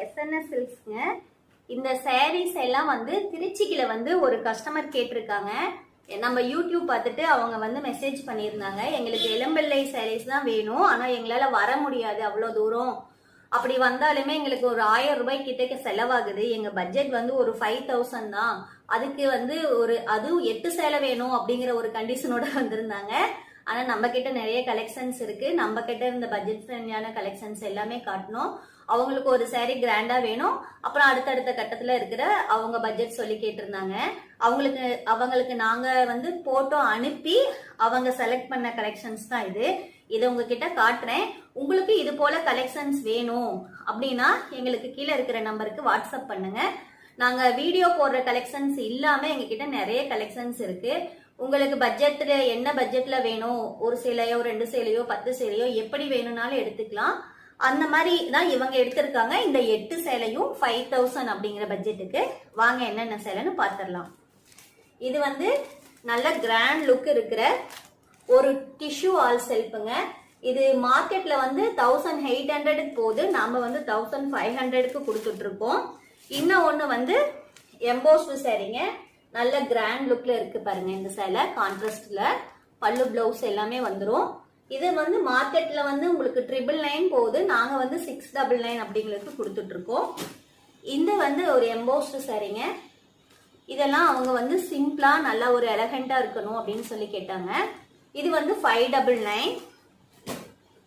SNS சில்க்ஸ்ங்க. இந்த sarees எல்லாம் வந்து திருச்சிக்குல வந்து ஒரு கஸ்டமர் கேட்டிருக்காங்க. நம்ம யூடியூப் பார்த்துட்டு அவங்க வந்து மெசேஜ் பண்ணியிருந்தாங்க. எங்களுக்கு இளம்பிள்ளை sarees தான் வேணும், ஆனா எங்களால வர முடியாது அவ்வளோ தூரம். அப்படி வந்தாலுமே எங்களுக்கு ஒரு 1000 ரூபாய் கிட்டக்க செலவாகுது. எங்க பட்ஜெட் வந்து ஒரு 5000 தான். அதுக்கு வந்து அதுவும் 8 சேலை வேணும் அப்படிங்கிற ஒரு கண்டிஷனோட வந்திருந்தாங்க. ஆனா நம்ம கிட்ட நிறைய கலெக்ஷன்ஸ் இருக்கு. நம்ம கிட்ட இருந்த பட்ஜெட் ஃப்ரெண்ட்லியான கலெக்ஷன்ஸ் எல்லாமே காட்டணும். அவங்களுக்கு ஒரு saree கிராண்டா வேணும். அப்புறம் அடுத்தடுத்த கட்டத்துல இருக்கிற அவங்க பட்ஜெட் சொல்லி கேட்டிருந்தாங்க. அவங்களுக்கு நாங்க வந்து போட்டோ அனுப்பி அவங்க செலக்ட் பண்ண கலெக்ஷன்ஸ் தான் இது. இதை உங்ககிட்ட காட்டுறேன். உங்களுக்கு இது போல கலெக்ஷன்ஸ் வேணும் அப்படின்னா எங்களுக்கு கீழே இருக்கிற நம்பருக்கு வாட்ஸ்அப் பண்ணுங்க. நாங்க வீடியோ போடுற கலெக்ஷன்ஸ் இல்லாம எங்ககிட்ட நிறைய கலெக்ஷன்ஸ் இருக்கு. உங்களுக்கு பட்ஜெட்ல என்ன பட்ஜெட்ல வேணும், ஒரு சேலையோ 2 சேலையோ 10 சேலையோ எப்படி வேணும்னாலும் எடுத்துக்கலாம். அந்த மாதிரி தான் இவங்க எடுத்திருக்காங்க. இந்த 8 சேலையும் 5000 அப்படிங்கிற பட்ஜெட்டுக்கு. வாங்க என்னென்ன சேலைன்னு பார்த்துடலாம். இது வந்து நல்ல கிராண்ட் லுக் இருக்கிற ஒரு டிஷ்யூ ஆல் செல்ஃபுங்க. இது மார்க்கெட்ல வந்து 1800 போகுது. நாம வந்து 1500க்கு கொடுத்துட்டு இருக்கோம். இன்னும் ஒண்ணு வந்து எம்போஸ்டு சேரீங்க. நல்ல கிராண்ட் லுக்ல இருக்கு பாருங்க. இந்த சேலை கான்ட்ராஸ்ட்ல பல்லு பிளவுஸ் எல்லாமே வந்துரும். இது வந்து மார்க்கெட்ல வந்து உங்களுக்கு 999 போகுது. நாங்க வந்து 699 அப்படிங்களுக்கு கொடுத்துட்டு இருக்கோம். இந்த வந்து ஒரு எம்போஸ்டு சாரீங்க. இதெல்லாம் அவங்க வந்து சிம்பிளா நல்லா ஒரு எலகண்டா இருக்கணும் அப்படின்னு சொல்லி கேட்டாங்க. இது வந்து 599.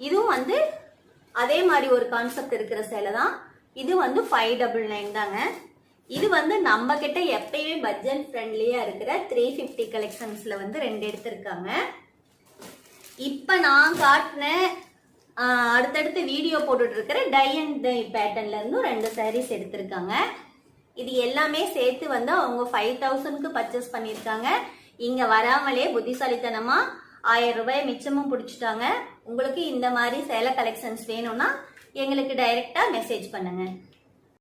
இதுவும் வந்து அதே மாதிரி ஒரு கான்செப்ட் இருக்கிற சேலை தான். இது வந்து 599 தாங்க. இது வந்து நம்ம கிட்ட எப்பயுமே பட்ஜெட் ஃப்ரெண்ட்லியா இருக்கிற 350 கலெக்ஷன்ஸ்ல வந்து 2 எடுத்திருக்காங்க. இப்ப நான் காட்டின அடுத்தடுத்து வீடியோ போட்டுட்டு இருக்கிற டை அண்ட் டை பேட்டர்ன்ல இருந்தும் 2 sarees எடுத்திருக்காங்க. இது எல்லாமே சேர்த்து வந்து அவங்க 5000க்கு பர்ச்சேஸ் பண்ணிருக்காங்க. இங்க வராமலே புத்திசாலித்தனமா 1000 ரூபாய் மிச்சமும் பிடிச்சிட்டாங்க. உங்களுக்கு இந்த மாதிரி சேலை கலெக்ஷன்ஸ் வேணும்னா எங்களுக்கு டைரக்டா மெசேஜ் பண்ணுங்க.